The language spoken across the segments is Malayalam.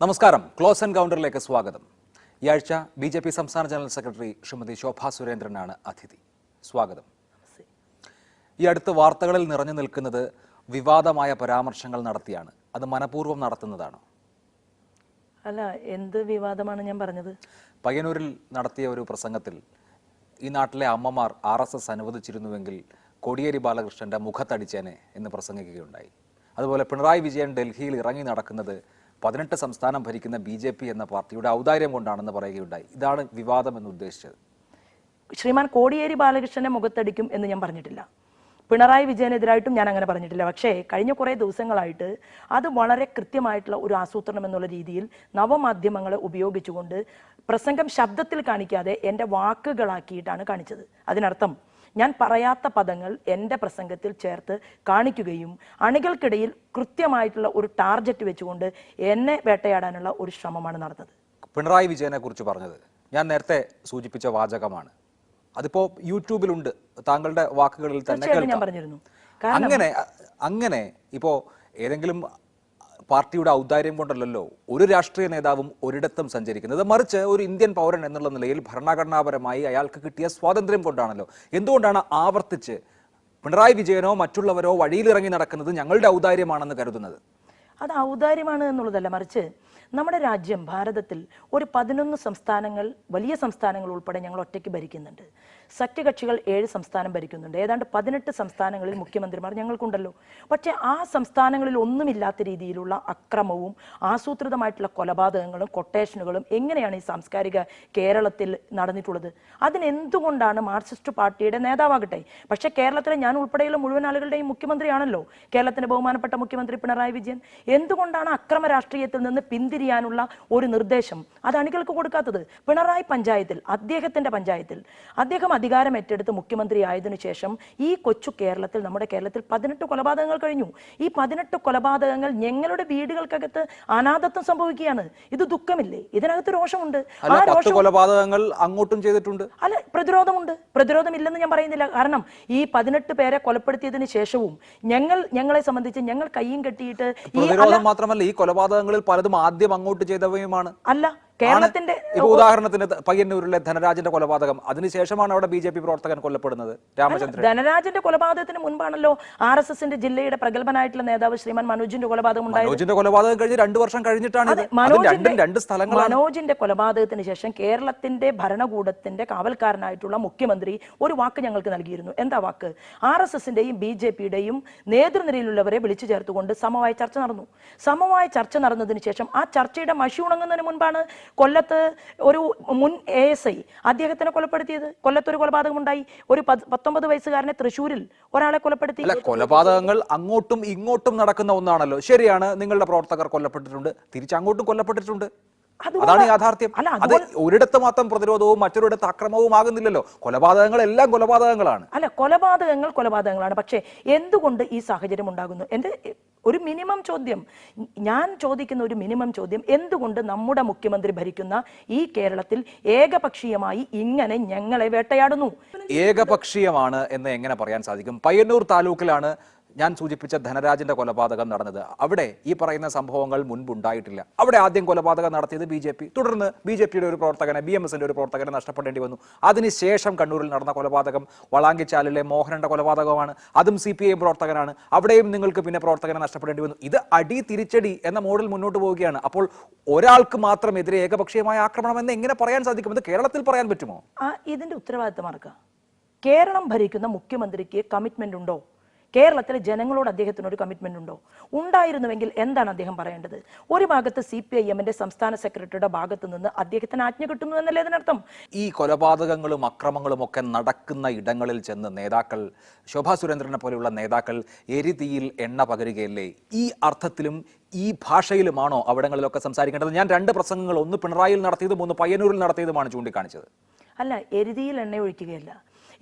നമസ്കാരം. ക്ലോസ് ആൻഡ് കൗണ്ടറിലേക്ക് സ്വാഗതം. ഈ ആഴ്ച ബി.ജെ.പി. സംസ്ഥാന ജനറൽ സെക്രട്ടറി ശ്രീമതി ശോഭാ സുരേന്ദ്രനാണ് അതിഥി. സ്വാഗതം. ഈ അടുത്ത വാർത്തകളിൽ നിറഞ്ഞു നിൽക്കുന്നത് വിവാദമായ പരാമർശങ്ങൾ നടത്തിയാണ്. അത് മനഃപൂർവ്വം നടത്തുന്നതാണോ? അല്ല, എന്ത് വിവാദമാണ് ഞാൻ പറഞ്ഞത്? പയ്യന്നൂരിൽ നടത്തിയ ഒരു പ്രസംഗത്തിൽ ഈ നാട്ടിലെ അമ്മമാർ RSS അനുവദിച്ചിരുന്നുവെങ്കിൽ കോടിയേരി ബാലകൃഷ്ണന്റെ മുഖത്തടിച്ചേനെ എന്ന് പ്രസംഗിക്കുകയുണ്ടായി. അതുപോലെ പിണറായി വിജയൻ ഡൽഹിയിൽ ഇറങ്ങി നടക്കുന്നത് 18 സംസ്ഥാനം ഭരിക്കുന്ന ബി.ജെ.പി. എന്ന പാർട്ടിയുടെ ഔദാര്യം കൊണ്ടാണെന്ന് പറയുകയുണ്ടായി. ഇതാണ് വിവാദം എന്ന് ഉദ്ദേശിച്ചത്. ശ്രീമാൻ കോടിയേരി ബാലകൃഷ്ണനെ മുഖത്തടിക്കും എന്ന് ഞാൻ പറഞ്ഞിട്ടില്ല. പിണറായി വിജയനെതിരായിട്ടും ഞാൻ അങ്ങനെ പറഞ്ഞിട്ടില്ല. പക്ഷേ കഴിഞ്ഞ കുറേ ദിവസങ്ങളായിട്ട് അത് വളരെ കൃത്യമായിട്ടുള്ള ഒരു ആസൂത്രണം എന്നുള്ള രീതിയിൽ നവമാധ്യമങ്ങളെ ഉപയോഗിച്ചുകൊണ്ട് പ്രസംഗം ശബ്ദത്തിൽ കാണിക്കാതെ എൻ്റെ വാക്കുകളാക്കിയിട്ടാണ് കാണിച്ചത്. അതിനർത്ഥം ഞാൻ പറയാത്ത പദങ്ങൾ എൻ്റെ പ്രസംഗത്തിൽ ചേർത്ത് കാണിക്കുകയും അണികൾക്കിടയിൽ കൃത്യമായിട്ടുള്ള ഒരു ടാർഗറ്റ് വെച്ചുകൊണ്ട് എന്നെ വേട്ടയാടാനുള്ള ഒരു ശ്രമമാണ് നടന്നത്. പിണറായി വിജയനെ കുറിച്ച് പറഞ്ഞത് ഞാൻ നേരത്തെ സൂചിപ്പിച്ച വാചകമാണ്. അതിപ്പോ യൂട്യൂബിലുണ്ട്. താങ്കളുടെ വാക്കുകളിൽ തന്നെ ഞാൻ പറഞ്ഞിരുന്നു. അങ്ങനെ ഇപ്പോ ഏതെങ്കിലും പാർട്ടിയുടെ ഔദാര്യം കൊണ്ടല്ലോ ഒരു രാഷ്ട്രീയ നേതാവും ഒരിടത്തും സഞ്ചരിക്കുന്നത്. മറിച്ച് ഒരു ഇന്ത്യൻ പൗരൻ എന്നുള്ള നിലയിൽ ഭരണഘടനാപരമായി അയാൾക്ക് കിട്ടിയ സ്വാതന്ത്ര്യം കൊണ്ടാണല്ലോ. എന്തുകൊണ്ടാണ് ആവർത്തിച്ച് പിണറായി വിജയനോ മറ്റുള്ളവരോ വഴിയിലിറങ്ങി നടക്കുന്നത് ഞങ്ങളുടെ ഔദാര്യമാണെന്ന് കരുതുന്നത്? അത് ഔദാര്യമാണ് എന്നുള്ളതല്ല, മറിച്ച് നമ്മുടെ രാജ്യം ഭാരതത്തിൽ ഒരു 11 സംസ്ഥാനങ്ങൾ, വലിയ സംസ്ഥാനങ്ങൾ ഉൾപ്പെടെ ഞങ്ങൾ ഒറ്റയ്ക്ക് ഭരിക്കുന്നുണ്ട്. സഖ്യകക്ഷികൾ 7 സംസ്ഥാനം ഭരിക്കുന്നുണ്ട്. ഏതാണ്ട് 18 സംസ്ഥാനങ്ങളിൽ മുഖ്യമന്ത്രിമാർ ഞങ്ങൾക്കുണ്ടല്ലോ. പക്ഷേ ആ സംസ്ഥാനങ്ങളിൽ ഒന്നുമില്ലാത്ത രീതിയിലുള്ള അക്രമവും ആസൂത്രിതമായിട്ടുള്ള കൊലപാതകങ്ങളും കൊട്ടേഷനുകളും എങ്ങനെയാണ് ഈ സാംസ്കാരിക കേരളത്തിൽ നടന്നിട്ടുള്ളത്? അതിനെന്തുകൊണ്ടാണ് മാർക്സിസ്റ്റ് പാർട്ടിയുടെ നേതാവാകട്ടെ, പക്ഷേ കേരളത്തിലെ ഞാൻ ഉൾപ്പെടെയുള്ള മുഴുവൻ ആളുകളുടെയും മുഖ്യമന്ത്രിയാണല്ലോ കേരളത്തിന്റെ ബഹുമാനപ്പെട്ട മുഖ്യമന്ത്രി പിണറായി വിജയൻ. എന്തുകൊണ്ടാണ് അക്രമ രാഷ്ട്രീയത്തിൽ നിന്ന് പിന്തിരിയാനുള്ള ഒരു നിർദ്ദേശം അത് അണികൾക്ക് കൊടുക്കാത്തത്? പിണറായി പഞ്ചായത്തിൽ, അദ്ദേഹത്തിന്റെ പഞ്ചായത്തിൽ അദ്ദേഹം അധികാരം ഏറ്റെടുത്ത് മുഖ്യമന്ത്രി ആയതിനു ശേഷം ഈ കൊച്ചു കേരളത്തിൽ, നമ്മുടെ കേരളത്തിൽ 18 കൊലപാതകങ്ങൾ കഴിഞ്ഞു. ഈ 18 കൊലപാതകങ്ങൾ ഞങ്ങളുടെ വീടുകൾക്കകത്ത് അനാഥത്വം സംഭവിക്കുകയാണ്. ഇത് ദുഃഖമില്ലേ? ഇതിനകത്ത് രോഷമുണ്ട്. ആ രോഷം കൊലപാതകങ്ങൾ അങ്ങോട്ടും ചെയ്തിട്ടുണ്ട്. അല്ല, പ്രതിരോധമുണ്ട്. പ്രതിരോധമില്ലെന്ന് ഞാൻ പറയുന്നില്ല. കാരണം ഈ 18 പേരെ കൊലപ്പെടുത്തിയതിനു ശേഷവും ഞങ്ങളെ സംബന്ധിച്ച് ഞങ്ങൾ കയ്യും കെട്ടിയിട്ട് പ്രതിരോധം മാത്രമല്ല, ഈ കൊലപാതകങ്ങളിൽ പലതും ആദ്യം അങ്ങോട്ട് ചെയ്തവയുമാണ്. അല്ല, കേരളത്തിന്റെ ഉദാഹരണത്തിന് പയ്യന്നൂരിലെ ധനരാജന്റെ കൊലപാതകം, അതിനുശേഷമാണ് അവിടെ ബി.ജെ.പി. പ്രവർത്തകൻ കൊല്ലപ്പെടുന്നത്. രാമചന്ദ്രൻ. ധനരാജന്റെ കൊലപാതകത്തിന് മുൻപാണല്ലോ RSSന്റെ ജില്ലയുടെ പ്രഗത്ഭനായിട്ടുള്ള നേതാവ് ശ്രീമാൻ മനോജിന്റെ കൊലപാതകം ഉണ്ടായത്. മനോജിന്റെ കൊലപാതകം കഴിഞ്ഞ് 2 വർഷം കഴിഞ്ഞിട്ടാണ്. മനോജിന്റെ കൊലപാതകത്തിന് ശേഷം കേരളത്തിന്റെ ഭരണകൂടത്തിന്റെ കാവൽക്കാരനായിട്ടുള്ള മുഖ്യമന്ത്രി ഒരു വാക്ക് ഞങ്ങൾക്ക് നൽകിയിരുന്നു. എന്താ വാക്ക്? RSSന്റെയും ബി.ജെ.പിയുടെയും നേതൃനിരയിലുള്ളവരെ വിളിച്ചു ചേർത്തുകൊണ്ട് സമവായ ചർച്ച നടന്നു. സമവായ ചർച്ച നടന്നതിന് ശേഷം ആ ചർച്ചയുടെ മഷി ഉണങ്ങുന്നതിന് മുൻപാണ് കൊല്ലത്ത് ഒരു മുൻ ASI അദ്ദേഹത്തിനെ കൊലപ്പെടുത്തിയത്. കൊല്ലത്ത് ഒരു കൊലപാതകം ഉണ്ടായി. ഒരു 19 വയസ്സുകാരനെ തൃശ്ശൂരിൽ ഒരാളെ കൊലപ്പെടുത്തി. കൊലപാതകങ്ങൾ അങ്ങോട്ടും ഇങ്ങോട്ടും നടക്കുന്ന ഒന്നാണല്ലോ. ശരിയാണ്, നിങ്ങളുടെ പ്രവർത്തകർ കൊല്ലപ്പെട്ടിട്ടുണ്ട്, തിരിച്ചങ്ങോട്ടും കൊല്ലപ്പെട്ടിട്ടുണ്ട്. അതാണ് യാഥാർത്ഥ്യം. അത് ഒരിടത്ത് മാത്രം പ്രതിരോധവും മറ്റൊരിടത്ത് അക്രമവും ആകുന്നില്ലല്ലോ. കൊലപാതകങ്ങൾ എല്ലാം കൊലപാതകങ്ങളാണ്. അല്ല, കൊലപാതകങ്ങളാണ്. പക്ഷേ എന്തുകൊണ്ട് ഈ സാഹചര്യം ഉണ്ടാകുന്നു? എൻ്റെ ഒരു മിനിമം ചോദ്യം, ഞാൻ ചോദിക്കുന്ന ഒരു മിനിമം ചോദ്യം, എന്തുകൊണ്ട് നമ്മുടെ മുഖ്യമന്ത്രി ഭരിക്കുന്ന ഈ കേരളത്തിൽ ഏകപക്ഷീയമായി ഇങ്ങനെ ഞങ്ങളെ വേട്ടയാടുന്നു? ഏകപക്ഷീയമാണ് എന്ന് എങ്ങനെ പറയാൻ സാധിക്കും? പയ്യന്നൂർ താലൂക്കിലാണ് ഞാൻ സൂചിപ്പിച്ച ധനരാജന്റെ കൊലപാതകം നടന്നത്. അവിടെ ഈ പറയുന്ന സംഭവങ്ങൾ മുൻപുണ്ടായിട്ടില്ല. അവിടെ ആദ്യം കൊലപാതകം നടത്തിയത് ബി.ജെ.പി. തുടർന്ന് ബി.ജെ.പിയുടെ ഒരു പ്രവർത്തകനെ, BMSന്റെ ഒരു പ്രവർത്തകനെ നഷ്ടപ്പെടേണ്ടി വന്നു. അതിനുശേഷം കണ്ണൂരിൽ നടന്ന കൊലപാതകം വളാങ്കിച്ചാലിലെ മോഹനന്റെ കൊലപാതകമാണ്. അതും CPIM പ്രവർത്തകനാണ്. അവിടെയും നിങ്ങൾക്ക് പിന്നെ പ്രവർത്തകനെ നഷ്ടപ്പെടേണ്ടി വന്നു. ഇത് അടി തിരിച്ചടി എന്ന മോഡിൽ മുന്നോട്ട് പോവുകയാണ്. അപ്പോൾ ഒരാൾക്ക് മാത്രം എതിരെ ഏകപക്ഷീയമായ ആക്രമണം എന്ന് എങ്ങനെ പറയാൻ സാധിക്കും? ഇത് കേരളത്തിൽ പറയാൻ പറ്റുമോ? ഇതിന്റെ ഉത്തരവാദിത്തം ആർക്കാ? കേരളം ഭരിക്കുന്ന മുഖ്യമന്ത്രിക്ക് കമ്മിറ്റ്മെന്റ് ഉണ്ടോ? കേരളത്തിലെ ജനങ്ങളോട് അദ്ദേഹത്തിന് ഒരു കമ്മിറ്റ്മെന്റ് ഉണ്ടോ? ഉണ്ടായിരുന്നുവെങ്കിൽ എന്താണ് അദ്ദേഹം പറയേണ്ടത്? ഒരു ഭാഗത്ത് CPIMന്റെ സംസ്ഥാന സെക്രട്ടറിയുടെ ഭാഗത്ത് നിന്ന് അദ്ദേഹത്തിന് ആജ്ഞ കിട്ടുന്നു എന്നല്ലേ അതിനർത്ഥം? ഈ കൊലപാതകങ്ങളും അക്രമങ്ങളും ഒക്കെ നടക്കുന്ന ഇടങ്ങളിൽ ചെന്ന് നേതാക്കൾ, ശോഭാ സുരേന്ദ്രനെ പോലെയുള്ള നേതാക്കൾ എരിതീയിൽ എണ്ണ പകരുകയല്ലേ? ഈ അർത്ഥത്തിലും ഈ ഭാഷയിലുമാണോ അവിടങ്ങളിലൊക്കെ സംസാരിക്കേണ്ടത്? ഞാൻ 2 പ്രസംഗങ്ങൾ, ഒന്ന് പിണറായിയിൽ നടത്തിയതും ഒന്ന് പയ്യന്നൂരിൽ നടത്തിയതുമാണ് ചൂണ്ടിക്കാണിച്ചത്. അല്ല, എരുതിയിൽ എണ്ണ ഒഴിക്കുകയല്ല.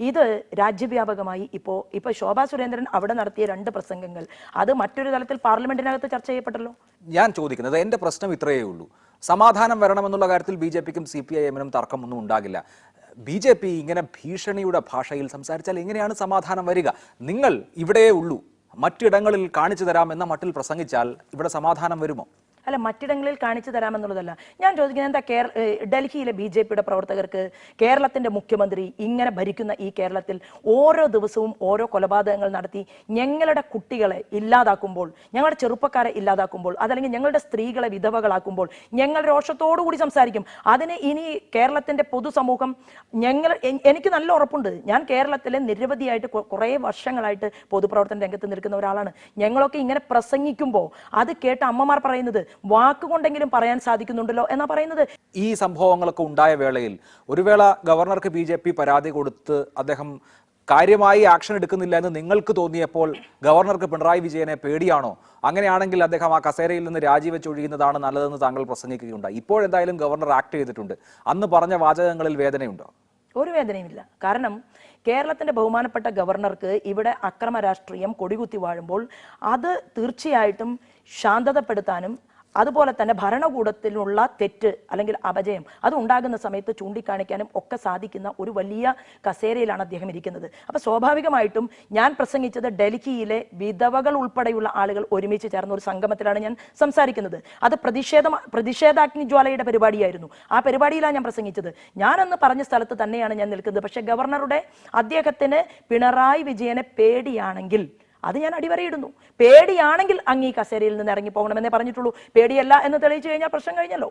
ഇത് രാജ്യവ്യാപകമായി ഇപ്പോൾ ശോഭാ സുരേന്ദ്രൻ അവിടെ നടത്തിയ 2 പ്രസംഗങ്ങൾ അത് മറ്റൊരു തലത്തിൽ പാർലമെന്റിനകത്ത് ചർച്ച ചെയ്യപ്പെട്ടല്ലോ. ഞാൻ ചോദിക്കുന്നത്, എൻ്റെ പ്രശ്നം ഇത്രയേ ഉള്ളൂ. സമാധാനം വരണമെന്നുള്ള കാര്യത്തിൽ ബി.ജെ.പിക്കും CPIMനും തർക്കമൊന്നും ഉണ്ടാകില്ല. ബി.ജെ.പി. ഇങ്ങനെ ഭീഷണിയുടെ ഭാഷയിൽ സംസാരിച്ചാൽ എങ്ങനെയാണ് സമാധാനം വരിക? നിങ്ങൾ ഇവിടെയേ ഉള്ളൂ, മറ്റിടങ്ങളിൽ കാണിച്ചു തരാം എന്ന മട്ടിൽ പ്രസംഗിച്ചാൽ ഇവിടെ സമാധാനം വരുമോ? അല്ല, മറ്റിടങ്ങളിൽ കാണിച്ചു തരാമെന്നുള്ളതല്ല ഞാൻ ചോദിക്കുന്നത്. എന്താ ഡൽഹിയിലെ BJPയുടെ പ്രവർത്തകർക്ക് കേരളത്തിന്റെ മുഖ്യമന്ത്രി ഇങ്ങനെ ഭരിക്കുന്ന ഈ കേരളത്തിൽ ഓരോ ദിവസവും ഓരോ കൊലപാതകങ്ങൾ നടത്തി ഞങ്ങളുടെ കുട്ടികളെ ഇല്ലാതാക്കുമ്പോൾ, ഞങ്ങളുടെ ചെറുപ്പക്കാരെ ഇല്ലാതാക്കുമ്പോൾ, അതല്ലെങ്കിൽ ഞങ്ങളുടെ സ്ത്രീകളെ വിധവകളാക്കുമ്പോൾ ഞങ്ങൾ രോഷത്തോടു കൂടി സംസാരിക്കും. അതിന് ഇനി കേരളത്തിന്റെ പൊതുസമൂഹം എനിക്ക് നല്ല ഉറപ്പുണ്ട്. ഞാൻ കേരളത്തിലെ നിരവധിയായിട്ട് കുറേ വർഷങ്ങളായിട്ട് പൊതുപ്രവർത്തന രംഗത്ത് നിൽക്കുന്ന ഒരാളാണ്. ഞങ്ങളൊക്കെ ഇങ്ങനെ പ്രസംഗിക്കുമ്പോൾ അത് കേട്ട് അമ്മമാർ പറയുന്നത് വാക്കുകൊണ്ടെങ്കിലും പറയാൻ സാധിക്കുന്നുണ്ടല്ലോ എന്നാ പറയുന്നത്. ഈ സംഭവങ്ങളൊക്കെ ഉണ്ടായ വേളയിൽ ഒരു വേള ഗവർണർക്ക് BJP പരാതി കൊടുത്ത് അദ്ദേഹം കാര്യമായി ആക്ഷൻ എടുക്കുന്നില്ല എന്ന് നിങ്ങൾക്ക് തോന്നിയപ്പോൾ ഗവർണർക്ക് പിണറായി വിജയനെ പേടിയാണോ? അങ്ങനെയാണെങ്കിൽ അദ്ദേഹം ആ കസേരയിൽ നിന്ന് രാജിവെച്ച് ഒഴിയുന്നതാണ് നല്ലതെന്ന് താങ്കൾ പ്രസംഗിക്കുകയുണ്ടായി. ഇപ്പോഴെന്തായാലും ഗവർണർ ആക്ട് ചെയ്തിട്ടുണ്ട്. അന്ന് പറഞ്ഞ വാചകങ്ങളിൽ വേദനയുണ്ടോ? ഒരു വേദനയുമില്ല. കാരണം കേരളത്തിന്റെ ബഹുമാനപ്പെട്ട ഗവർണർക്ക് ഇവിടെ അക്രമ രാഷ്ട്രീയം കൊടികുത്തി വാഴുമ്പോൾ അത് തീർച്ചയായിട്ടും ശാന്തതപ്പെടുത്താനും അതുപോലെ തന്നെ ഭരണകൂടത്തിലുള്ള തെറ്റ് അല്ലെങ്കിൽ അപജയം അത് ഉണ്ടാകുന്ന സമയത്ത് ചൂണ്ടിക്കാണിക്കാനും ഒക്കെ സാധിക്കുന്ന ഒരു വലിയ കസേരയിലാണ് അദ്ദേഹം ഇരിക്കുന്നത്. അപ്പൊ സ്വാഭാവികമായിട്ടും ഞാൻ പ്രസംഗിച്ചത് ഡൽഹിയിലെ വിധവകൾ ഉൾപ്പെടെയുള്ള ആളുകൾ ഒരുമിച്ച് ചേർന്ന ഒരു സംഗമത്തിലാണ് ഞാൻ സംസാരിക്കുന്നത്. അത് പ്രതിഷേധാഗ്നി ജ്വാലയുടെ പരിപാടിയായിരുന്നു. ആ പരിപാടിയിലാണ് ഞാൻ പ്രസംഗിച്ചത്. ഞാനന്ന് പറഞ്ഞ സ്ഥലത്ത് തന്നെയാണ് ഞാൻ നിൽക്കുന്നത്. പക്ഷെ ഗവർണറുടെ അദ്ദേഹത്തിന് പിണറായി വിജയനെ പേടിയാണെങ്കിൽ അത് ഞാൻ അടിവരയിടുന്നു. പേടിയാണെങ്കിൽ അങ്ങ് ഈ കസേരയിൽ നിന്ന് ഇറങ്ങി പോകണമെന്നേ പറഞ്ഞിട്ടുള്ളൂ. പേടിയല്ല എന്ന് തെളിയിച്ചു കഴിഞ്ഞാൽ പ്രശ്നം കഴിഞ്ഞല്ലോ.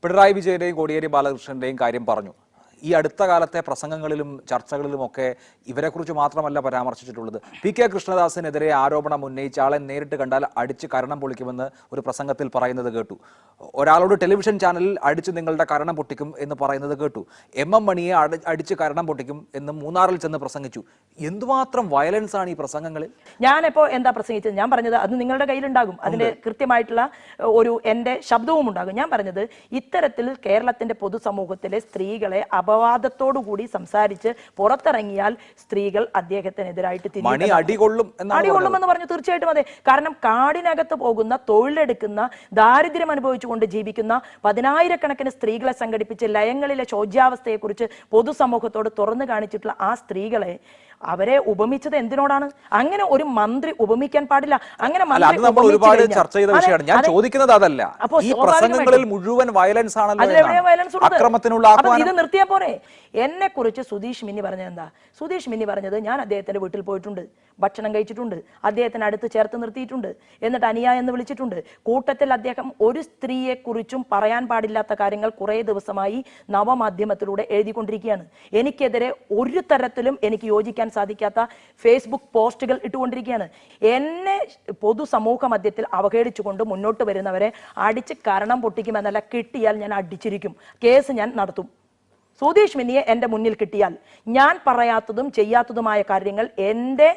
പിണറായി വിജയന്റെയും കോടിയേരി ബാലകൃഷ്ണന്റെയും കാര്യം പറഞ്ഞു. ഈ അടുത്ത കാലത്തെ പ്രസംഗങ്ങളിലും ചർച്ചകളിലുമൊക്കെ ഇവരെക്കുറിച്ച് മാത്രമല്ല പരാമർശിച്ചിട്ടുള്ളത്. PK കൃഷ്ണദാസിനെതിരെ ആരോപണം ഉന്നയിച്ച ആളെ നേരിട്ട് കണ്ടാൽ അടിച്ച് കരണം പൊളിക്കുമെന്ന് ഒരു പ്രസംഗത്തിൽ പറയുന്നത് കേട്ടു. ഒരാളോട് ടെലിവിഷൻ ചാനലിൽ അടിച്ച് നിങ്ങളുടെ കരണം പൊട്ടിക്കും എന്ന് പറയുന്നത് കേട്ടു. MM മണിയെ അടിച്ച് കരണം പൊട്ടിക്കും എന്ന് മൂന്നാറിൽ ചെന്ന് പ്രസംഗിച്ചു. എന്തുമാത്രം വയലൻസ് ആണ് ഈ പ്രസംഗങ്ങളിൽ? ഞാനിപ്പോ എന്താ പ്രസംഗിച്ചത്? ഞാൻ പറഞ്ഞത് അത് നിങ്ങളുടെ കയ്യിലുണ്ടാകും. അതിന്റെ കൃത്യമായിട്ടുള്ള ഒരു എന്റെ ശബ്ദവും ഉണ്ടാകും. ഞാൻ പറഞ്ഞത് ഇത്തരത്തിൽ കേരളത്തിന്റെ പൊതുസമൂഹത്തിലെ സ്ത്രീകളെ അപവാദത്തോടുകൂടി സംസാരിച്ച് പുറത്തിറങ്ങിയാൽ സ്ത്രീകൾ അദ്ദേഹത്തിനെതിരായിട്ട് അടികൊള്ളുമെന്ന് പറഞ്ഞു. തീർച്ചയായിട്ടും അതെ. കാരണം കാടിനകത്ത് പോകുന്ന, തൊഴിലെടുക്കുന്ന, ദാരിദ്ര്യം അനുഭവിച്ചുകൊണ്ട് ജീവിക്കുന്ന 10,000-കണക്കിന് സ്ത്രീകളെ സംഘടിപ്പിച്ച് ലയങ്ങളിലെ ശോച്യാവസ്ഥയെക്കുറിച്ച് പൊതുസമൂഹത്തോട് തുറന്നു കാണിച്ചിട്ടുള്ള ആ സ്ത്രീകളെ അവരെ ഉപമിച്ചത് എന്തിനോടാണ്? അങ്ങനെ ഒരു മന്ത്രി ഉപമിക്കാൻ പാടില്ല. അങ്ങനെ ഒരുപാട് ചർച്ച ചെയ്ത വിഷയമാണ്. ഞാൻ ചോദിക്കുന്നത് അതല്ല. ഈ പ്രസംഗങ്ങളിൽ മുഴുവൻ വയലൻസ് ആണല്ലോ, അക്രമത്തിനുള്ള ആഹ്വാനം. ഇത് നിർത്തിയാ പോരെ? എന്നെ കുറിച്ച് സുധീഷ് മിന്നി പറഞ്ഞത് എന്താ? സുധീഷ് മിന്നി പറഞ്ഞത് ഞാൻ അദ്ദേഹത്തിന്റെ വീട്ടിൽ പോയിട്ടുണ്ട്, ഭക്ഷണം കഴിച്ചിട്ടുണ്ട്, അദ്ദേഹത്തിന് അടുത്ത് ചേർത്ത് നിർത്തിയിട്ടുണ്ട്, എന്നിട്ട് അനിയ എന്ന് വിളിച്ചിട്ടുണ്ട്. കൂട്ടത്തിൽ അദ്ദേഹം ഒരു സ്ത്രീയെ കുറിച്ചും പറയാൻ പാടില്ലാത്ത കാര്യങ്ങൾ കുറെ ദിവസമായി നവമാധ്യമത്തിലൂടെ എഴുതിക്കൊണ്ടിരിക്കുകയാണ്. എനിക്കെതിരെ ഒരു തരത്തിലും എനിക്ക് യോജിക്കാൻ സാധിക്കാത്ത ഫേസ്ബുക്ക് പോസ്റ്റുകൾ ഇട്ടുകൊണ്ടിരിക്കുകയാണ്. എന്നെ പൊതുസമൂഹ മധ്യത്തിൽ അവഹേളിച്ചുകൊണ്ട് മുന്നോട്ട് വരുന്നവരെ അടിച്ച് കരണം പൊട്ടിക്കുമെന്നല്ല, കിട്ടിയാൽ ഞാൻ അടിച്ചിരിക്കും, കേസ് ഞാൻ നടത്തും. സുധീഷ് മിന്നിയെ എൻ്റെ മുന്നിൽ കിട്ടിയാൽ ഞാൻ പറയാത്തതും ചെയ്യാത്തതുമായ കാര്യങ്ങൾ എൻ്റെ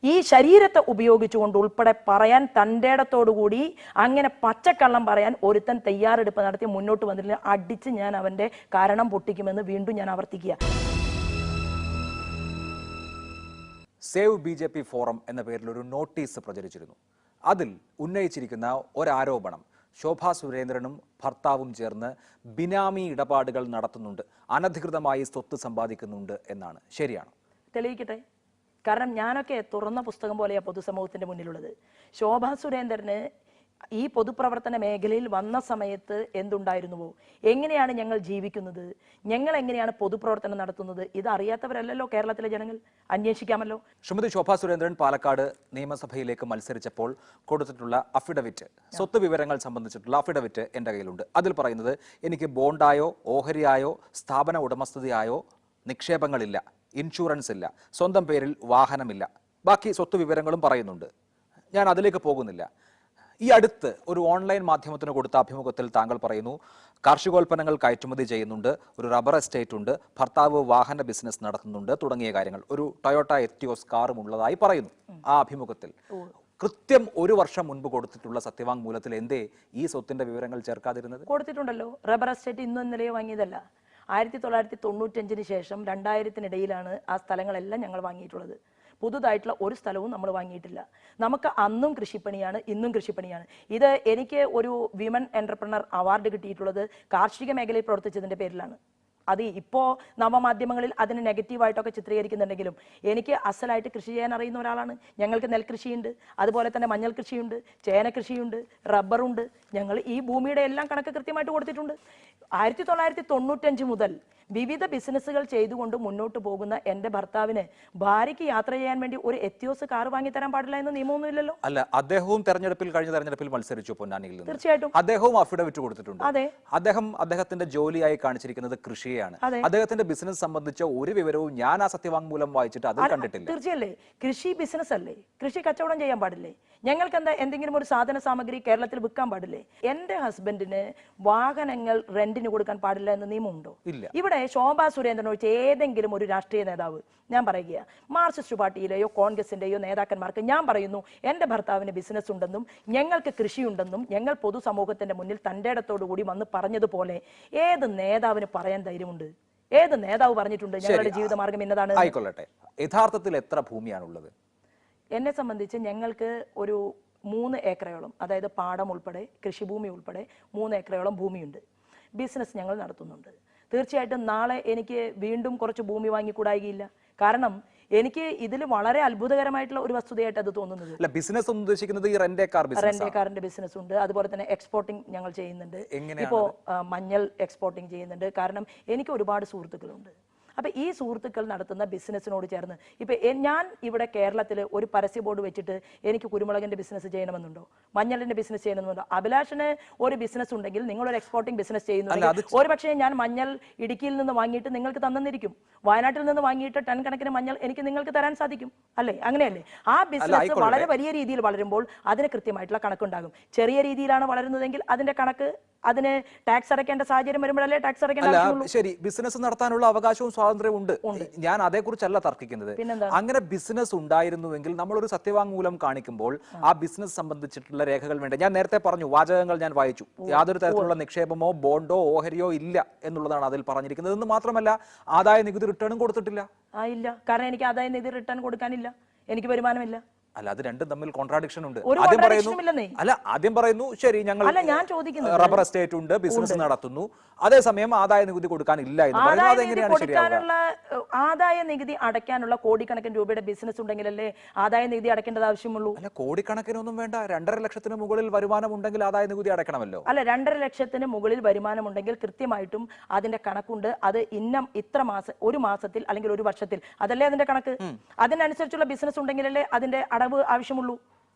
ഈ ശരീരത്തെ ഉപയോഗിച്ചുകൊണ്ട് ഉൾപ്പെടെ പറയാൻ തൻ്റെടത്തോടുകൂടി അങ്ങനെ പച്ചക്കള്ളം പറയാൻ ഒരുത്തൻ തയ്യാറെടുപ്പ് നടത്തി മുന്നോട്ട് വന്നില്ല, അടിച്ച് ഞാൻ അവൻ്റെ കാരണം പൊട്ടിക്കുമെന്ന് വീണ്ടും ഞാൻ ആവർത്തിക്കുക. സേവ് BJP ഫോറം എന്ന പേരിൽ ഒരു നോട്ടീസ് പ്രചരിച്ചിരുന്നു. അതിൽ ഉന്നയിച്ചിരിക്കുന്ന ഒരാരോപണം ശോഭാ സുരേന്ദ്രനും ഭർത്താവും ചേർന്ന് ബിനാമി ഇടപാടുകൾ നടത്തുന്നുണ്ട്, അനധികൃതമായി സ്വത്ത് സമ്പാദിക്കുന്നുണ്ട് എന്നാണ്. ശരിയാണോ? തെളിയിക്കട്ടെ. കാരണം ഞാനൊക്കെ തുറന്ന പുസ്തകം പോലെയാണ് പൊതുസമൂഹത്തിന്റെ മുന്നിലുള്ളത്. ശോഭാ സുരേന്ദ്രന് ഈ പൊതുപ്രവർത്തന മേഖലയിൽ വന്ന സമയത്ത് എന്തുണ്ടായിരുന്നുവോ, എങ്ങനെയാണ് ഞങ്ങൾ ജീവിക്കുന്നത്, ഞങ്ങൾ എങ്ങനെയാണ് പൊതുപ്രവർത്തനം നടത്തുന്നത്, ഇത് അറിയാത്തവരല്ലല്ലോ കേരളത്തിലെ ജനങ്ങൾ. അന്വേഷിക്കാമല്ലോ. ശ്രീമതി ശോഭാ സുരേന്ദ്രൻ പാലക്കാട് നിയമസഭയിലേക്ക് മത്സരിച്ചപ്പോൾ കൊടുത്തിട്ടുള്ള അഫിഡവിറ്റ്, സ്വത്ത് വിവരങ്ങൾ സംബന്ധിച്ചിട്ടുള്ള അഫിഡവിറ്റ് എൻ്റെ കയ്യിലുണ്ട്. അതിൽ പറയുന്നത് എനിക്ക് ബോണ്ടായോ ഓഹരിയായോ സ്ഥാപന ഉടമസ്ഥതയായോ നിക്ഷേപങ്ങളില്ല, ഇൻഷുറൻസ് ഇല്ല, സ്വന്തം പേരിൽ വാഹനമില്ല, ബാക്കി സ്വത്ത് വിവരങ്ങളും പറയുന്നുണ്ട്. ഞാൻ അതിലേക്ക് പോകുന്നില്ല. ഈ അടുത്ത് ഒരു ഓൺലൈൻ മാധ്യമത്തിന് കൊടുത്ത അഭിമുഖത്തിൽ താങ്കൾ പറയുന്നു കാർഷികോൽപ്പന്നങ്ങൾ കയറ്റുമതി ചെയ്യുന്നുണ്ട്, ഒരു റബ്ബർ എസ്റ്റേറ്റ് ഉണ്ട്, ഭർത്താവ് വാഹന ബിസിനസ് നടത്തുന്നുണ്ട് തുടങ്ങിയ കാര്യങ്ങൾ, ഒരു ടൊയോട്ട എറ്റിയോസ് കാറും ഉള്ളതായി പറയുന്നു ആ അഭിമുഖത്തിൽ. കൃത്യം ഒരു വർഷം മുൻപ് കൊടുത്തിട്ടുള്ള സത്യവാങ്മൂലത്തിൽ എന്തേ ഈ സ്വത്തിന്റെ വിവരങ്ങൾ ചേർക്കാതിരുന്നത്? കൊടുത്തിട്ടുണ്ടല്ലോ. റബ്ബർ എസ്റ്റേറ്റ് ഇന്നും ഇന്നലെയോ വാങ്ങിയതല്ല. 1995 ശേഷം 2000-നിടയിലാണ് ആ സ്ഥലങ്ങളെല്ലാം ഞങ്ങൾ വാങ്ങിയിട്ടുള്ളത്. പുതുതായിട്ടുള്ള ഒരു സ്ഥലവും നമ്മൾ വാങ്ങിയിട്ടില്ല. നമുക്ക് അന്നും കൃഷിപ്പണിയാണ്, ഇന്നും കൃഷിപ്പണിയാണ്. ഇത് എനിക്ക് ഒരു വിമൻ എന്റർപ്രണർ അവാർഡ് കിട്ടിയിട്ടുള്ളത് കാർഷിക മേഖലയിൽ പ്രവർത്തിച്ചതിന്റെ പേരിലാണ്. അത് ഇപ്പോൾ നവമാധ്യമങ്ങളിൽ അതിന് നെഗറ്റീവായിട്ടൊക്കെ ചിത്രീകരിക്കുന്നുണ്ടെങ്കിലും എനിക്ക് അസലായിട്ട് കൃഷി ചെയ്യാൻ അറിയുന്ന ഒരാളാണ്. ഞങ്ങൾക്ക് നെൽകൃഷിയുണ്ട്, അതുപോലെ തന്നെ മഞ്ഞൾ കൃഷിയുണ്ട്, ചേന കൃഷിയുണ്ട്, റബ്ബറുണ്ട്. ഞങ്ങൾ ഈ ഭൂമിയുടെ എല്ലാം കണക്ക് കൃത്യമായിട്ട് കൊടുത്തിട്ടുണ്ട്. 1995 മുതൽ വിവിധ ബിസിനസ്സുകൾ ചെയ്തുകൊണ്ട് മുന്നോട്ട് പോകുന്ന എൻ്റെ ഭർത്താവിന് ഭാര്യയ്ക്ക് യാത്ര ചെയ്യാൻ വേണ്ടി ഒരു എത്തിയോസ് കാർ വാങ്ങി തരാൻ പാടില്ല എന്ന നിയമമൊന്നുമില്ലല്ലോ. അല്ല, അദ്ദേഹവും കഴിഞ്ഞ തെരഞ്ഞെടുപ്പിൽ മത്സരിച്ചു പൊന്നാനിയിൽ നിന്ന്. തീർച്ചയായിട്ടും അദ്ദേഹവും അഫിഡവിറ്റ് കൊടുത്തിട്ടുണ്ട്. അതെ, അദ്ദേഹത്തിന്റെ ജോലിയായി കാണിച്ചിരിക്കുന്നത് കൃഷിയാണ്. അദ്ദേഹത്തിന്റെ ബിസിനസ് സംബന്ധിച്ച ഒരു വിവരവും ഞാൻ ആ സത്യവാങ്മൂലം വായിച്ചിട്ട് അതിൽ കണ്ടിട്ടില്ല. തീർച്ചയല്ലേ, കൃഷി ബിസിനസ് അല്ലേ? കൃഷി കച്ചവടം ചെയ്യാൻ പാടില്ലേ? ഞങ്ങൾക്ക് എന്താ എന്തെങ്കിലും ഒരു സാധന സാമഗ്രി കേരളത്തിൽ വിൽക്കാൻ പാടില്ലേ? എൻ്റെ ഹസ്ബൻഡിന് വാഹനങ്ങൾ റെന്റിന് കൊടുക്കാൻ പാടില്ല എന്ന നിയമമുണ്ടോ? ഇല്ല. ഇവിടെ ശോഭാ സുരേന്ദ്രൻ ഒഴിച്ച് ഏതെങ്കിലും ഒരു രാഷ്ട്രീയ നേതാവ്, ഞാൻ പറയുക മാർക്സിസ്റ്റ് പാർട്ടിയിലെയോ കോൺഗ്രസിന്റെയോ നേതാക്കന്മാർക്ക് ഞാൻ പറയുന്നു എൻ്റെ ഭർത്താവിന് ബിസിനസ് ഉണ്ടെന്നും ഞങ്ങൾക്ക് കൃഷിയുണ്ടെന്നും ഞങ്ങൾ പൊതുസമൂഹത്തിന്റെ മുന്നിൽ തൻ്റെ ഇടത്തോടു കൂടി വന്ന് പറഞ്ഞതുപോലെ ഏത് നേതാവിന് പറയാൻ ധൈര്യമുണ്ട്? ഏത് നേതാവ് പറഞ്ഞിട്ടുണ്ട് ഞങ്ങളുടെ ജീവിതമാർഗം ഇന്നതാണ്? ആയിക്കൊള്ളട്ടെ, യഥാർത്ഥത്തിൽ എത്ര ഭൂമിയാണുള്ളത്? എന്നെ സംബന്ധിച്ച് ഞങ്ങൾക്ക് ഒരു 3 ഏക്കറയോളം, അതായത് പാടം ഉൾപ്പെടെ കൃഷിഭൂമി ഉൾപ്പെടെ 3 ഏക്കറയോളം ഭൂമിയുണ്ട്. ബിസിനസ് ഞങ്ങൾ നടത്തുന്നുണ്ട്. തീർച്ചയായിട്ടും നാളെ എനിക്ക് വീണ്ടും കുറച്ച് ഭൂമി വാങ്ങിക്കൂടായികയില്ല. കാരണം എനിക്ക് ഇതിൽ വളരെ അത്ഭുതകരമായിട്ടുള്ള ഒരു വസ്തുതയായിട്ട് അത് തോന്നുന്നത്. ബിസിനസ് ഉദ്ദേശിക്കുന്നത് ഈ റെന്റ് കാറിന്റെ ബിസിനസ് ഉണ്ട്. അതുപോലെ തന്നെ എക്സ്പോർട്ടിംഗ് ഞങ്ങൾ ചെയ്യുന്നുണ്ട്. ഇപ്പോ മഞ്ഞൾ എക്സ്പോർട്ടിംഗ് ചെയ്യുന്നുണ്ട്. കാരണം എനിക്ക് ഒരുപാട് സുഹൃത്തുക്കളുണ്ട്. അപ്പൊ ഈ സുഹൃത്തുക്കൾ നടത്തുന്ന ബിസിനസ്സിനോട് ചേർന്ന് ഇപ്പൊ ഞാൻ ഇവിടെ കേരളത്തിൽ ഒരു പരസ്യ ബോർഡ് വെച്ചിട്ട് എനിക്ക് കുരുമുളകിന്റെ ബിസിനസ് ചെയ്യണമെന്നുണ്ടോ, മഞ്ഞളിന്റെ ബിസിനസ് ചെയ്യണമെന്നുണ്ടോ? അഭിലാഷിന് ഒരു ബിസിനസ് ഉണ്ടെങ്കിൽ നിങ്ങൾ ഒരു എക്സ്പോർട്ടിംഗ് ബിസിനസ് ചെയ്യുന്നുണ്ടെങ്കിൽ ഒരു പക്ഷേ ഞാൻ മഞ്ഞൾ ഇടുക്കിയിൽ നിന്ന് വാങ്ങിയിട്ട് നിങ്ങൾക്ക് തന്നിരിക്കും, വയനാട്ടിൽ നിന്ന് വാങ്ങിയിട്ട് ടൺ കണക്കിന് മഞ്ഞൾ എനിക്ക് നിങ്ങൾക്ക് തരാൻ സാധിക്കും, അല്ലേ? അങ്ങനെയല്ലേ? ആ ബിസിനസ് വളരെ വലിയ രീതിയിൽ വളരുമ്പോൾ അതിന് കൃത്യമായിട്ടുള്ള കണക്കുണ്ടാകും. ചെറിയ രീതിയിലാണ് വളരുന്നതെങ്കിൽ അതിന്റെ കണക്ക്, അതിന് ടാക്സ് അടയ്ക്കേണ്ട സാഹചര്യം വരുമ്പോഴല്ലേ ടാക്സ് അടയ്ക്കേണ്ട. ശരി, ബിസിനസ് നടത്താനുള്ള അവകാശവും സ്വാതന്ത്ര്യവും ഉണ്ട്. ഞാൻ അതേക്കുറിച്ചല്ല തർക്കിക്കുന്നത്. അങ്ങനെ ബിസിനസ് ഉണ്ടായിരുന്നുവെങ്കിൽ നമ്മളൊരു സത്യവാങ്മൂലം കാണിക്കുമ്പോൾ ആ ബിസിനസ് സംബന്ധിച്ചിട്ടുള്ള രേഖകൾ വേണ്ട. ഞാൻ നേരത്തെ പറഞ്ഞു, വാചകങ്ങൾ ഞാൻ വായിച്ചു. യാതൊരു തരത്തിലുള്ള നിക്ഷേപമോ ബോണ്ടോ ഓഹരിയോ ഇല്ല എന്നുള്ളതാണ് അതിൽ പറഞ്ഞിരിക്കുന്നത്. എന്ന് മാത്രമല്ല, ആദായ നികുതി റിട്ടേണും കൊടുത്തിട്ടില്ല. ഇല്ല, കാരണം എനിക്ക് ആദായ നികുതി റിട്ടേൺ കൊടുക്കാനില്ല, എനിക്ക് വരുമാനമില്ല. അല്ല, അത് രണ്ടും തമ്മിൽ കോൺട്രാഡിക്ഷൻ ഉണ്ട്. ആദ്യം പറയുന്നു ശരി, ഞങ്ങൾ റബ്ബർ എസ്റ്റേറ്റ് ഉണ്ട്, ബിസിനസ് നടത്തുന്നു, അതേസമയം ആദായ നികുതി കൊടുക്കാനില്ല എന്ന് പറയുന്നു. അതെങ്ങനെയാണ് ശരിയാവുക? ആദായ നികുതി അടയ്ക്കാനുള്ള കോടിക്കണക്കിന് രൂപയുടെ ബിസിനസ് ഉണ്ടെങ്കിലല്ലേ ആദായ നികുതി അടയ്ക്കേണ്ടത് ആവശ്യമുള്ളൂ. അല്ല, കോടിക്കണക്കിനൊന്നും വേണ്ട. 2.5 ലക്ഷത്തിന് മുകളിൽ വരുമാനം ഉണ്ടെങ്കിൽ ആദായ നികുതി അടയ്ക്കണമല്ലോ. അല്ല, 2.5 ലക്ഷത്തിന് മുകളിൽ വരുമാനം ഉണ്ടെങ്കിൽ കൃത്യമായിട്ടും അതിന്റെ കണക്കുണ്ട്. അത് ഇത്ര മാസം, ഒരു മാസത്തിൽ അല്ലെങ്കിൽ ഒരു വർഷത്തിൽ, അതല്ലേ അതിന്റെ കണക്ക്. അതിനനുസരിച്ചുള്ള ബിസിനസ് ഉണ്ടെങ്കിലല്ലേ അതിന്റെ അടവ് ആവശ്യമുള്ളൂ.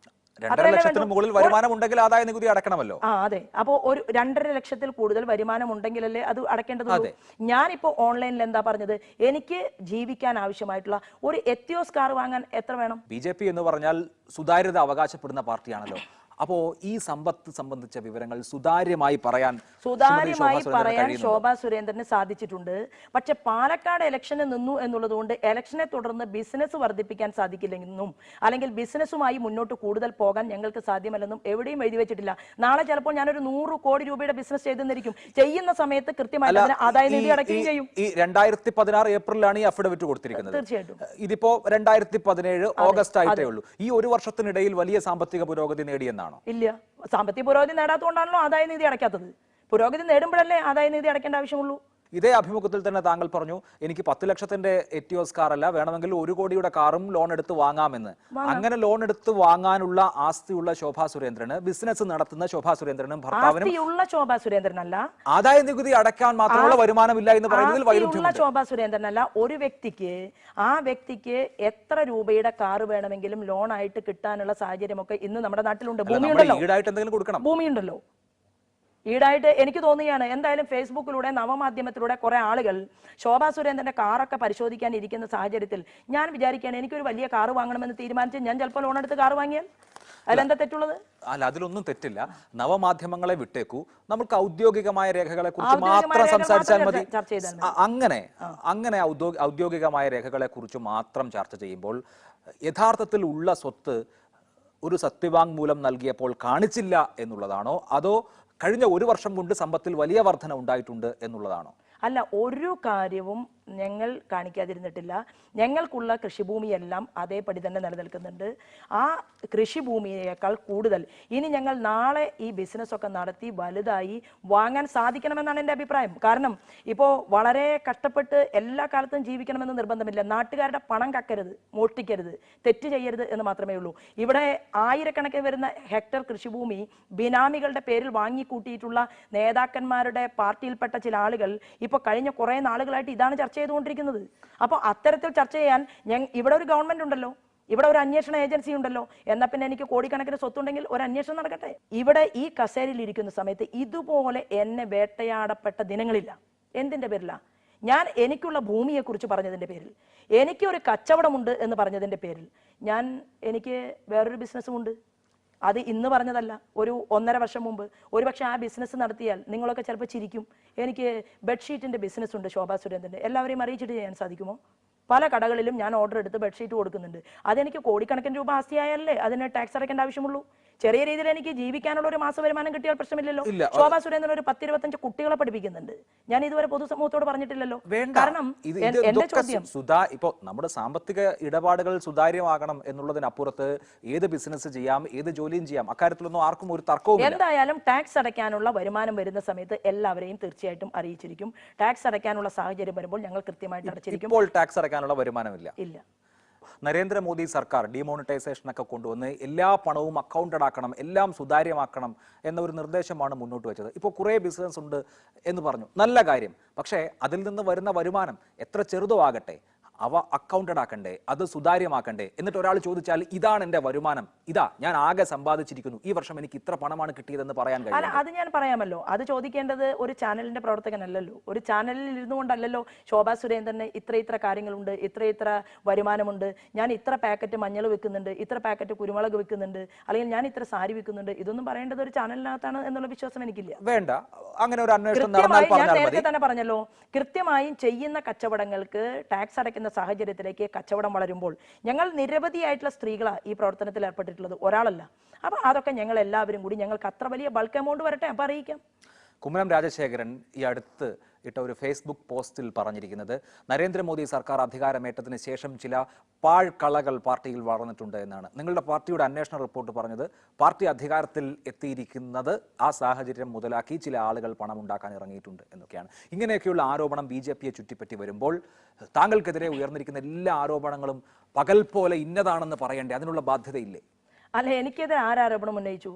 2.5 ലക്ഷത്തിന് മുകളിൽ വരുമാനം ഉണ്ടെങ്കിൽ ആദായ നികുതി അടക്കണമല്ലോ. അതെ. അപ്പോ ഒരു 2.5 ലക്ഷത്തിൽ കൂടുതൽ വരുമാനം ഉണ്ടെങ്കിലല്ലേ അത് അടക്കേണ്ടതുള്ളൂ. ഞാനിപ്പോ ഓൺലൈനിൽ എന്താ പറഞ്ഞത്, എനിക്ക് ജീവിക്കാൻ ആവശ്യമായിട്ടുള്ള ഒരു എത്തിയോസ് കാർ വാങ്ങാൻ എത്ര വേണം? BJP എന്ന് പറഞ്ഞാൽ സുതാര്യത അവകാശപ്പെടുന്ന പാർട്ടിയാണല്ലോ. അപ്പോ ഈ സമ്പത്ത് സംബന്ധിച്ച വിവരങ്ങൾ സുതാര്യമായി പറയാൻ ശോഭാ സുരേന്ദ്രന് സാധിച്ചിട്ടുണ്ട്. പക്ഷെ പാലക്കാട് ഇലക്ഷന് നിന്നു എന്നുള്ളത് കൊണ്ട് ഇലക്ഷനെ തുടർന്ന് ബിസിനസ് വർദ്ധിപ്പിക്കാൻ സാധിക്കില്ലെന്നും അല്ലെങ്കിൽ ബിസിനസ്സുമായി മുന്നോട്ട് കൂടുതൽ പോകാൻ ഞങ്ങൾക്ക് സാധ്യമല്ലെന്നും എവിടെയും എഴുതി വെച്ചിട്ടില്ല. നാളെ ചിലപ്പോൾ ഞാനൊരു 100 കോടി രൂപയുടെ ബിസിനസ് ചെയ്തെന്നിരിക്കും. ചെയ്യുന്ന സമയത്ത് കൃത്യമായി ആദായ നികുതി അടയ്ക്കുകയും ചെയ്യും. ഈ 2016 ഏപ്രിലാണ് ഈ അഫിഡവിറ്റ് കൊടുത്തിരിക്കുന്നത്. തീർച്ചയായിട്ടും ഇതിപ്പോ 2017 ഓഗസ്റ്റ് ആയിട്ടേ ഉള്ളൂ. ഈ ഒരു വർഷത്തിനിടയിൽ വലിയ സാമ്പത്തിക പുരോഗതി നേടിയെന്നാണ്? ഇല്ല, സാമ്പത്തിക പുരോഗതി നേടാത്തതുകൊണ്ടാണല്ലോ ആദായ നികുതി അടയ്ക്കാത്തത്. പുരോഗതി നേടുമ്പോഴല്ലേ ആദായ നികുതി അടയ്ക്കേണ്ട ആവശ്യമുള്ളൂ. ഇതേ അഭിമുഖത്തിൽ തന്നെ താങ്കൾ പറഞ്ഞു, എനിക്ക് 10 ലക്ഷത്തിന്റെ എറ്റിയോസ് കാറല്ല, വേണമെങ്കിൽ 1 കോടിയുടെ കാറും ലോൺ എടുത്ത് വാങ്ങാമെന്ന്. അങ്ങനെ ലോൺ എടുത്ത് വാങ്ങാനുള്ള ആസ്തിയുള്ള ശോഭാ സുരേന്ദ്രന്, ബിസിനസ് നടത്തുന്ന ശോഭാ സുരേന്ദ്രനും ഭർത്താവിനും ശോഭാ സുരേന്ദ്രനല്ല, ആദായ നികുതി അടയ്ക്കാൻ മാത്രമുള്ള വരുമാനമില്ല എന്ന് പറയുന്നതിൽ വൈരുദ്ധ്യമുണ്ട്. ശോഭാ സുരേന്ദ്രനല്ല, ഒരു വ്യക്തിക്ക് ആ വ്യക്തിക്ക് എത്ര രൂപയുടെ കാറ് വേണമെങ്കിലും ലോൺ ആയിട്ട് കിട്ടാനുള്ള സാഹചര്യമൊക്കെ ഇന്ന് നമ്മുടെ നാട്ടിലുണ്ട്. ഭൂമിയുണ്ടല്ലോ, ഈടായിട്ട് എന്തെങ്കിലും കൊടുക്കണം. ഭൂമിയുണ്ടല്ലോ. ഈടായിട്ട് എനിക്ക് തോന്നുകയാണ്, എന്തായാലും ഫേസ്ബുക്കിലൂടെ നവമാധ്യമത്തിലൂടെ കുറെ ആളുകൾ ശോഭാ സുരേന്ദ്രന്റെ കാറൊക്കെ പരിശോധിക്കാൻ ഇരിക്കുന്ന സാഹചര്യത്തിൽ ഞാൻ വിചാരിക്കുകയാണ്, എനിക്കൊരു വലിയ കാറ് വാങ്ങണമെന്ന് തീരുമാനിച്ച് ഞാൻ ചിലപ്പോൾ ലോൺ എടുത്ത് കാറ് വാങ്ങിയാൽ അതിലെന്താ തെറ്റുള്ളത്? അല്ല, അതിലൊന്നും തെറ്റില്ല. നവമാധ്യമങ്ങളെ വിട്ടേക്കൂ, നമുക്ക് ഔദ്യോഗികമായ രേഖകളെ കുറിച്ച് മാത്രം സംസാരിച്ചാൽ മതി. അങ്ങനെ ഔദ്യോഗികമായ രേഖകളെ കുറിച്ച് മാത്രം ചർച്ച ചെയ്യുമ്പോൾ യഥാർത്ഥത്തിൽ ഉള്ള സ്വത്ത് ഒരു സത്യവാങ്മൂലം നൽകിയപ്പോൾ കാണിച്ചില്ല എന്നുള്ളതാണോ, അതോ കഴിഞ്ഞ 1 വർഷം കൊണ്ട് സമ്പത്തിൽ വലിയ വർധന ഉണ്ടായിട്ടുണ്ട് എന്നുള്ളതാണോ? അല്ല, ഒരു കാര്യവും ഞങ്ങൾ കാണിക്കാതിരുന്നിട്ടില്ല. ഞങ്ങൾക്കുള്ള കൃഷിഭൂമിയെല്ലാം അതേപടി തന്നെ നിലനിൽക്കുന്നുണ്ട്. ആ കൃഷിഭൂമിയേക്കാൾ കൂടുതൽ ഇനി ഞങ്ങൾ നാളെ ഈ ബിസിനസ്സൊക്കെ നടത്തി വലുതായി വാങ്ങാൻ സാധിക്കണമെന്നാണ് എൻ്റെ അഭിപ്രായം. കാരണം ഇപ്പോൾ വളരെ കഷ്ടപ്പെട്ട് എല്ലാ കാലത്തും ജീവിക്കണമെന്ന് നിർബന്ധമില്ല. നാട്ടുകാരുടെ പണം കക്കരുത്, മോഷ്ടിക്കരുത്, തെറ്റ് ചെയ്യരുത് എന്ന് മാത്രമേ ഉള്ളൂ. ഇവിടെ ആയിരക്കണക്കിന് വരുന്ന ഹെക്ടർ കൃഷിഭൂമി ബിനാമികളുടെ പേരിൽ വാങ്ങിക്കൂട്ടിയിട്ടുള്ള നേതാക്കന്മാരുടെ പാർട്ടിയിൽപ്പെട്ട ചില ആളുകൾ ഇപ്പോൾ കഴിഞ്ഞ കുറേ നാളുകളായിട്ട് ഇതാണ് ചർച്ച ചെയ്തുകൊണ്ടിരിക്കുന്നത്. അപ്പോൾ അത്തരത്തിൽ ചർച്ച ചെയ്യാൻ ഇവിടെ ഒരു ഗവൺമെന്റ് ഉണ്ടല്ലോ, ഇവിടെ ഒരു അന്വേഷണ ഏജൻസി ഉണ്ടല്ലോ. എന്നാൽ പിന്നെ എനിക്ക് കോടിക്കണക്കിന് സ്വത്തുണ്ടെങ്കിൽ ഒരു അന്വേഷണം നടക്കട്ടെ. ഇവിടെ ഈ കസേരയിൽ ഇരിക്കുന്ന സമയത്ത് ഇതുപോലെ എന്നെ വേട്ടയാടപ്പെട്ട ദിനങ്ങളില്ല. എന്തിന്റെ പേരില? എനിക്കുള്ള ഭൂമിയെക്കുറിച്ച് പറഞ്ഞതിന്റെ പേരിൽ, എനിക്കൊരു കച്ചവടമുണ്ട് എന്ന് പറഞ്ഞതിന്റെ പേരിൽ, എനിക്ക് വേറൊരു ബിസിനസ്സുമുണ്ട്. അത് ഇന്ന് പറഞ്ഞതല്ല, ഒരു 1.5 വർഷം മുമ്പ്. ഒരുപക്ഷെ ആ ബിസിനസ് നടത്തിയാൽ നിങ്ങളൊക്കെ ചിലപ്പോൾ ചിരിക്കും. എനിക്ക് ബെഡ്ഷീറ്റിന്റെ ബിസിനസ് ഉണ്ട് ശോഭാ സുരേന്ദ്രന്റെ. എല്ലാവരെയും അറിയിച്ചിട്ട് ചെയ്യാൻ സാധിക്കുമോ? പല കടകളിലും ഞാൻ ഓർഡർ എടുത്ത് ബെഡ്ഷീറ്റ് കൊടുക്കുന്നുണ്ട്. അതെനിക്ക് കോടിക്കണക്കിന് രൂപ ആസ്തിയായല്ലേ അതിന് ടാക്സ് അടയ്ക്കേണ്ട ആവശ്യമുള്ളൂ. ചെറിയ രീതിയിൽ എനിക്ക് ജീവിക്കാനുള്ള ഒരു മാസ വരുമാനം കിട്ടിയാൽ പ്രശ്നമില്ലല്ലോ. ശോഭാ സുരേന്ദ്രൻ ഒരു 10-25 കുട്ടികളെ പഠിപ്പിക്കുന്നുണ്ട്. ഞാൻ ഇതുവരെ പൊതുസമൂഹത്തോട് പറഞ്ഞിട്ടില്ലല്ലോ. കാരണം എന്റെ ചോദ്യം, ഇപ്പോ നമ്മുടെ സാമ്പത്തിക ഇടപാടുകൾ സുതാര്യമാകണം എന്നുള്ളതിനപ്പുറത്ത് ഏത് ബിസിനസ് ചെയ്യാം, ഏത് ജോലിയും ചെയ്യാം, അക്കാര്യത്തിലൊന്നും ആർക്കും ഒരു തർക്കവും. എന്തായാലും ടാക്സ് അടയ്ക്കാനുള്ള വരുമാനം വരുന്ന സമയത്ത് എല്ലാവരെയും തീർച്ചയായിട്ടും അറിയിച്ചിരിക്കും. ടാക്സ് അടയ്ക്കാനുള്ള സാഹചര്യം വരുമ്പോൾ ഞങ്ങൾ കൃത്യമായിട്ട് അടച്ചിരിക്കും. ഇപ്പോൾ ടാക്സ് അടയ്ക്കാനുള്ള വരുമാനമില്ല. ഇല്ല. നരേന്ദ്രമോദി സർക്കാർ ഡിമോണിറ്റൈസേഷൻ ഒക്കെ കൊണ്ടുവന്ന് എല്ലാ പണവും അക്കൗണ്ടഡ് ആക്കണം, എല്ലാം സുതാര്യമാക്കണം എന്ന ഒരു നിർദ്ദേശമാണ് മുന്നോട്ട് വെച്ചത്. ഇപ്പോൾ കുറേ ബിസിനസ് ഉണ്ട് എന്ന് പറഞ്ഞു, നല്ല കാര്യം. പക്ഷേ അതിൽ നിന്ന് വരുന്ന വരുമാനം എത്ര ചെറുതോ ആകട്ടെ, അവ അക്കൗണ്ടഡ് ആക്കണ്ടേ, അത് സുതാര്യമാക്കണ്ടേ. എന്നിട്ട് ഒരാൾ ചോദിച്ചാൽ ഇതാണ് എൻ്റെ വരുമാനം, ഇതാ ഞാൻ ആകെ സമ്പാദിച്ചിരിക്കുന്നു, ഈ വർഷം എനിക്ക് ഇത്ര പണമാണ് കിട്ടിയതെന്ന് പറയാൻ കഴിയും. അത് ഞാൻ പറയാമല്ലോ. അത് ചോദിക്കേണ്ടത് ഒരു ചാനലിന്റെ പ്രവർത്തകനല്ലല്ലോ. ഒരു ചാനലിൽ ഇരുന്നു കൊണ്ടല്ലല്ലോ ശോഭാ സുരേന്ദ്രന് ഇത്ര കാര്യങ്ങളുണ്ട്, ഇത്ര വരുമാനമുണ്ട്, ഞാൻ ഇത്ര പാക്കറ്റ് മഞ്ഞൾ വെക്കുന്നുണ്ട്, ഇത്ര പാക്കറ്റ് കുരുമുളക് വെക്കുന്നുണ്ട്, അല്ലെങ്കിൽ ഞാൻ ഇത്ര സാരി വെക്കുന്നുണ്ട്. ഇതൊന്നും പറയേണ്ടത് ഒരു ചാനലിനകത്താണ് എന്നുള്ള വിശ്വാസം എനിക്കില്ല. വേണ്ട, അങ്ങനെ ഒരു അന്വേഷണം നടന്നാൽ ഞാൻ നേരത്തെ തന്നെ പറഞ്ഞല്ലോ, കൃത്യമായും ചെയ്യുന്ന കച്ചവടങ്ങൾക്ക് ടാക്സ് അടയ്ക്കുന്ന സാഹചര്യത്തിലേക്ക് കച്ചവടം വളരുമ്പോൾ ഞങ്ങൾ നിരവധിയായിട്ടുള്ള സ്ത്രീകളാണ് ഈ പ്രവർത്തനത്തിൽ ഏർപ്പെട്ടിട്ടുള്ളത്, ഒരാളല്ല. അപ്പൊ അതൊക്കെ ഞങ്ങൾ എല്ലാവരും കൂടി ഞങ്ങൾക്ക് അത്ര വലിയ ബൾക്ക് എമൗണ്ട് വരട്ടെ, അപ്പൊ അറിയിക്കാം. കുമ്മനം രാജശേഖരൻ ഈ അടുത്ത് ഇട്ട ഒരു ഫേസ്ബുക്ക് പോസ്റ്റിൽ പറഞ്ഞിരിക്കുന്നത് നരേന്ദ്രമോദി സർക്കാർ അധികാരമേറ്റതിന് ശേഷം ചില പാഴ്കളകൾ പാർട്ടിയിൽ വളർന്നിട്ടുണ്ട് എന്നാണ്. നിങ്ങളുടെ പാർട്ടിയുടെ അന്വേഷണ റിപ്പോർട്ട് പറഞ്ഞത് പാർട്ടി അധികാരത്തിൽ എത്തിയിരിക്കുന്നത് ആ സാഹചര്യം മുതലാക്കി ചില ആളുകൾ പണം ഉണ്ടാക്കാൻ ഇറങ്ങിയിട്ടുണ്ട് എന്നൊക്കെയാണ്. ഇങ്ങനെയൊക്കെയുള്ള ആരോപണം BJP-യെ ചുറ്റിപ്പറ്റി വരുമ്പോൾ താങ്കൾക്കെതിരെ ഉയർന്നിരിക്കുന്ന എല്ലാ ആരോപണങ്ങളും പകൽ പോലെ ഇന്നതാണെന്ന് പറയണ്ടേ? അതിനുള്ള ബാധ്യതയില്ലേ? അല്ല, എനിക്കെതിരെ ആരോപണം ഉന്നയിച്ചു?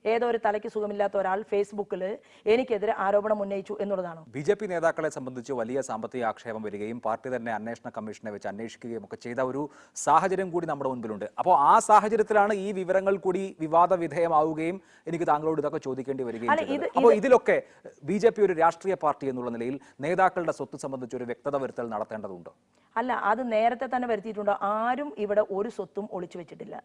ഏതോ ഒരു തലയ്ക്ക് സുഖമില്ലാത്ത ഒരാൾ ഫേസ്ബുക്കിൽ എനിക്കെതിരെ ആരോപണം ഉന്നയിച്ചു എന്നുള്ളതാണോ? BJP നേതാക്കളെ സംബന്ധിച്ച് വലിയ സാമ്പത്തിക ആക്ഷേപം വരികയും പാർട്ടി തന്നെ അന്വേഷണ കമ്മീഷനെ വെച്ച് അന്വേഷിക്കുകയും ഒക്കെ ചെയ്ത ഒരു സാഹചര്യം കൂടി നമ്മുടെ മുൻപിലുണ്ട്. അപ്പോൾ ആ സാഹചര്യത്തിലാണ് ഈ വിവരങ്ങൾ കൂടി വിവാദ വിധേയമാവുകയും എനിക്ക് താങ്കളോട് ഇതൊക്കെ ചോദിക്കേണ്ടി വരികയും ചെയ്തത്. അപ്പോൾ ഇതിലൊക്കെ BJP ഒരു രാഷ്ട്രീയ പാർട്ടി എന്നുള്ള നിലയിൽ നേതാക്കളുടെ സ്വത്ത് സംബന്ധിച്ച് ഒരു വ്യക്തത വരുത്തൽ നടത്തേണ്ടതുണ്ടോ? അല്ല, അത് നേരത്തെ തന്നെ വരുത്തിയിട്ടുണ്ടോ? ആരും ഇവിടെ ഒരു സ്വത്തും ഒളിച്ചു വെച്ചിട്ടില്ല.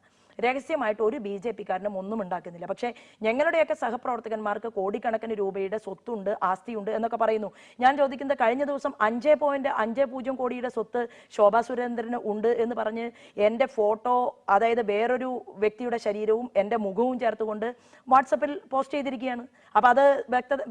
രഹസ്യമായിട്ട് ഒരു BJP-കാരനും ഒന്നും ഉണ്ടാക്കുന്നില്ല. പക്ഷേ ഞങ്ങളുടെയൊക്കെ സഹപ്രവർത്തകന്മാർക്ക് കോടിക്കണക്കിന് രൂപയുടെ സ്വത്തുണ്ട്, ആസ്തിയുണ്ട് എന്നൊക്കെ പറയുന്നു. ഞാൻ ചോദിക്കുന്നത്, കഴിഞ്ഞ ദിവസം 5.50 കോടിയുടെ സ്വത്ത് ശോഭാ സുരേന്ദ്രന് ഉണ്ട് എന്ന് പറഞ്ഞ് എൻ്റെ ഫോട്ടോ, അതായത് വേറൊരു വ്യക്തിയുടെ ശരീരവും എൻ്റെ മുഖവും ചേർത്തുകൊണ്ട് വാട്സപ്പിൽ പോസ്റ്റ് ചെയ്തിരിക്കുകയാണ്. അപ്പം അത്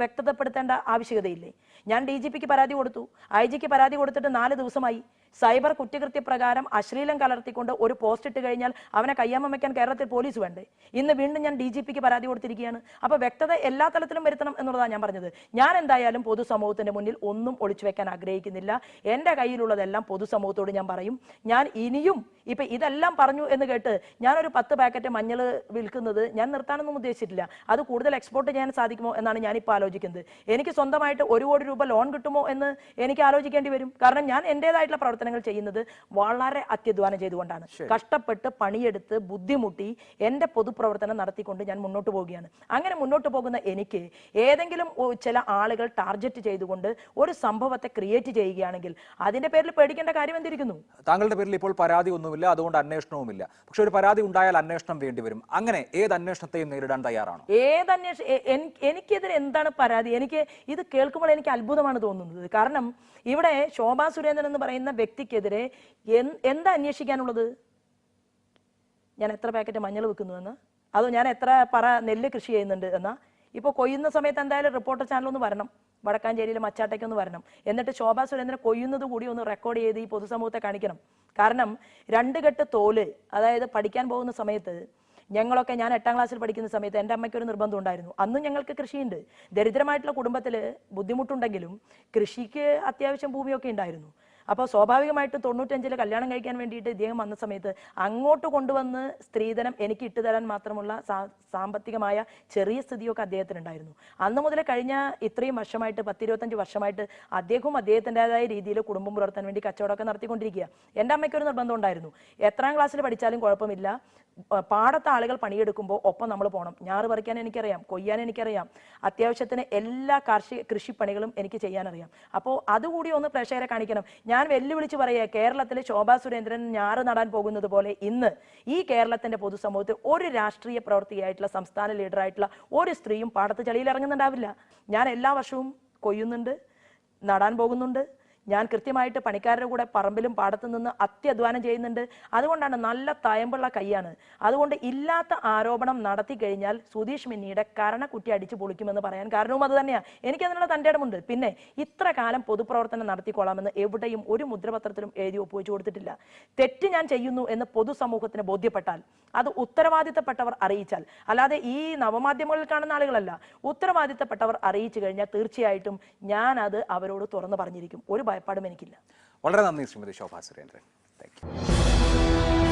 വ്യക്തതപ്പെടുത്തേണ്ട ആവശ്യകതയില്ലേ? ഞാൻ DGP-ക്ക് പരാതി കൊടുത്തു, IG-ക്ക് പരാതി കൊടുത്തിട്ട് 4 ദിവസമായി. സൈബർ കുറ്റകൃത്യപ്രകാരം അശ്ലീലം കലർത്തിക്കൊണ്ട് ഒരു പോസ്റ്റ് ഇട്ട് കഴിഞ്ഞാൽ അവനെ കയ്യാമം വെക്കാൻ കേരളത്തിൽ പോലീസ് വേണ്ടേ? ഇന്ന് വീണ്ടും ഞാൻ DGP-ക്ക് പരാതി കൊടുത്തിരിക്കുകയാണ്. അപ്പോൾ വ്യക്തത എല്ലാ തലത്തിലും വരുത്തണം എന്നുള്ളതാണ് ഞാൻ പറഞ്ഞത്. ഞാൻ എന്തായാലും പൊതുസമൂഹത്തിന്റെ മുന്നിൽ ഒന്നും ഒളിച്ചു വെക്കാൻ ആഗ്രഹിക്കുന്നില്ല. എൻ്റെ കയ്യിലുള്ളതെല്ലാം പൊതുസമൂഹത്തോട് ഞാൻ പറയും. ഞാൻ ഇനിയും ഇപ്പം ഇതെല്ലാം പറഞ്ഞു എന്ന് കേട്ട് ഞാനൊരു 10 പാക്കറ്റ് മഞ്ഞൾ വിൽക്കുന്നത് ഞാൻ നിർത്താനൊന്നും ഉദ്ദേശിച്ചിട്ടില്ല. അത് കൂടുതൽ എക്സ്പോർട്ട് ചെയ്യാൻ സാധിക്കുമോ എന്നാണ് ഞാനിപ്പോൾ ആലോചിക്കുന്നത്. എനിക്ക് സ്വന്തമായിട്ട് 1 കോടി രൂപ ലോൺ കിട്ടുമോ എന്ന് എനിക്ക് ആലോചിക്കേണ്ടി വരും. കാരണം ഞാൻ എൻ്റെതായിട്ടുള്ള പ്രവർത്തനങ്ങൾ ചെയ്യുന്നത് വളരെ അത്യധ്വാനം ചെയ്തുകൊണ്ടാണ്. കഷ്ടപ്പെട്ട് പണിയെടുത്ത് ബുദ്ധിമുട്ടി എൻ്റെ പൊതുപ്രവർത്തനം നടത്തിക്കൊണ്ട് ഞാൻ മുന്നോട്ട് പോവുകയാണ്. അങ്ങനെ മുന്നോട്ട് പോകുന്ന എനിക്ക് ഏതെങ്കിലും ചില ആളുകൾ ടാർഗറ്റ് ചെയ്തുകൊണ്ട് ഒരു സംഭവത്തെ ക്രിയേറ്റ് ചെയ്യുകയാണെങ്കിൽ അതിന്റെ പേരിൽ പേടിക്കേണ്ട കാര്യം എന്തിരിക്കുന്നു? താങ്കളുടെ പേരിൽ ഇപ്പോൾ പരാതി ഒന്നുമില്ല, അതുകൊണ്ട് അന്വേഷണവുമില്ല. പക്ഷെ ഒരു പരാതി ഉണ്ടായാൽ അന്വേഷണം വേണ്ടിവരും. അങ്ങനെ ഏത് അന്വേഷണത്തെയും നേരിടാൻ തയ്യാറാണോ? എനിക്കെതിരെ എന്താണ് പരാതി? എനിക്ക് ഇത് കേൾക്കുമ്പോൾ എനിക്ക് അത്ഭുതമാണ് തോന്നുന്നത്. കാരണം ഇവിടെ ശോഭാ സുരേന്ദ്രൻ എന്ന് പറയുന്ന വ്യക്തിക്കെതിരെ എന്താ അന്വേഷിക്കാനുള്ളത്? ഞാൻ എത്ര പാക്കറ്റ് മഞ്ഞൾ വെക്കുന്നു എന്ന്, അതോ ഞാൻ എത്ര പറ നെല്ല് കൃഷി ചെയ്യുന്നുണ്ട് എന്നാ? ഇപ്പോൾ കൊയ്യുന്ന സമയത്ത് എന്തായാലും റിപ്പോർട്ടർ ചാനലൊന്ന് വരണം, വടക്കാഞ്ചേരിയിലെ മച്ചാട്ടയ്ക്കൊന്ന് വരണം. എന്നിട്ട് ശോഭാ സുരേന്ദ്രൻ കൊയ്യുന്നത് കൂടി ഒന്ന് റെക്കോർഡ് ചെയ്ത് ഈ പൊതുസമൂഹത്തെ കാണിക്കണം. കാരണം 2 കെട്ട് തോല്, അതായത് പഠിക്കാൻ പോകുന്ന സമയത്ത് ഞങ്ങളൊക്കെ, ഞാൻ 8ാം ക്ലാസ്സിൽ പഠിക്കുന്ന സമയത്ത് എൻ്റെ അമ്മയ്ക്ക് ഒരു നിർബന്ധം ഉണ്ടായിരുന്നു. അന്നും ഞങ്ങൾക്ക് കൃഷിയുണ്ട്. ദരിദ്രമായിട്ടുള്ള കുടുംബത്തിൽ ബുദ്ധിമുട്ടുണ്ടെങ്കിലും കൃഷിക്ക് അത്യാവശ്യം ഭൂമിയൊക്കെ ഉണ്ടായിരുന്നു. അപ്പോൾ സ്വാഭാവികമായിട്ട് 95-ൽ കല്യാണം കഴിക്കാൻ വേണ്ടിയിട്ട് ഇദ്ദേഹം വന്ന സമയത്ത് അങ്ങോട്ട് കൊണ്ടുവന്ന് സ്ത്രീധനം എനിക്ക് ഇട്ടുതരാൻ മാത്രമുള്ള സാമ്പത്തികമായ ചെറിയ സ്ഥിതിയൊക്കെ അദ്ദേഹത്തിനുണ്ടായിരുന്നു. അന്ന് മുതൽ കഴിഞ്ഞ ഇത്രയും വർഷമായിട്ട് 10-25 വർഷമായിട്ട് അദ്ദേഹവും അദ്ദേഹത്തിൻ്റെതായ രീതിയിൽ കുടുംബം പുലർത്താൻ വേണ്ടി കച്ചവടമൊക്കെ നടത്തിക്കൊണ്ടിരിക്കുക. എൻ്റെ അമ്മയ്ക്കൊരു നിർബന്ധം ഉണ്ടായിരുന്നു, എത്രാം ക്ലാസ്സിൽ പഠിച്ചാലും കുഴപ്പമില്ല, പാടത്തെ ആളുകൾ പണിയെടുക്കുമ്പോൾ ഒപ്പം നമ്മൾ പോകണം. ഞാറ് പറിക്കാൻ എനിക്കറിയാം, കൊയ്യാൻ എനിക്കറിയാം, അത്യാവശ്യത്തിന് എല്ലാ കൃഷിപ്പണികളും എനിക്ക് ചെയ്യാനറിയാം. അപ്പോൾ അതുകൂടി ഒന്ന് പ്രേക്ഷകരെ കാണിക്കണം. ഞാൻ വെല്ലുവിളിച്ച് പറയുക, കേരളത്തിൽ ശോഭാ സുരേന്ദ്രൻ ഞാറ് നടാൻ പോകുന്നത് പോലെ ഇന്ന് ഈ കേരളത്തിന്റെ പൊതുസമൂഹത്തിൽ ഒരു രാഷ്ട്രീയ പ്രവർത്തിയായിട്ടുള്ള സംസ്ഥാന ലീഡറായിട്ടുള്ള ഒരു സ്ത്രീയും പാടത്ത് ചളിയിൽ ഇറങ്ങുന്നുണ്ടാവില്ല. ഞാൻ എല്ലാ വർഷവും കൊയ്യുന്നുണ്ട്, നടാൻ പോകുന്നുണ്ട്. ഞാൻ കൃത്യമായിട്ട് പണിക്കാരുടെ കൂടെ പറമ്പിലും പാടത്തു നിന്ന് അത്യധ്വാനം ചെയ്യുന്നുണ്ട്. അതുകൊണ്ടാണ് നല്ല തയമ്പുള്ള കൈയാണ്. അതുകൊണ്ട് ഇല്ലാത്ത ആരോപണം നടത്തി കഴിഞ്ഞാൽ സുധീഷ് മിന്നിയുടെ കരണക്കുറ്റി അടിച്ചു പൊളിക്കുമെന്ന് പറയാൻ കാരണവും അത് തന്നെയാണ്. എനിക്കതിനുള്ള തൻ്റെ ഇടമുണ്ട്. പിന്നെ ഇത്ര കാലം പൊതുപ്രവർത്തനം നടത്തിക്കൊള്ളാമെന്ന് എവിടെയും ഒരു മുദ്രപത്രത്തിലും എഴുതി ഒപ്പുവെച്ചു കൊടുത്തിട്ടില്ല. തെറ്റ് ഞാൻ ചെയ്യുന്നു എന്ന് പൊതുസമൂഹത്തിന് ബോധ്യപ്പെട്ടാൽ അത് ഉത്തരവാദിത്തപ്പെട്ടവർ അറിയിച്ചാൽ, അല്ലാതെ ഈ നവമാധ്യമങ്ങളിൽ കാണുന്ന ആളുകളല്ല, ഉത്തരവാദിത്തപ്പെട്ടവർ അറിയിച്ചു കഴിഞ്ഞാൽ തീർച്ചയായിട്ടും ഞാൻ അത് അവരോട് തുറന്നു പറഞ്ഞിരിക്കും. ഒരു ഭയപ്പാടും എനിക്കില്ല. വളരെ നന്ദി ശ്രീമതി ശോഭാ സുരേന്ദ്രൻ. Thank U.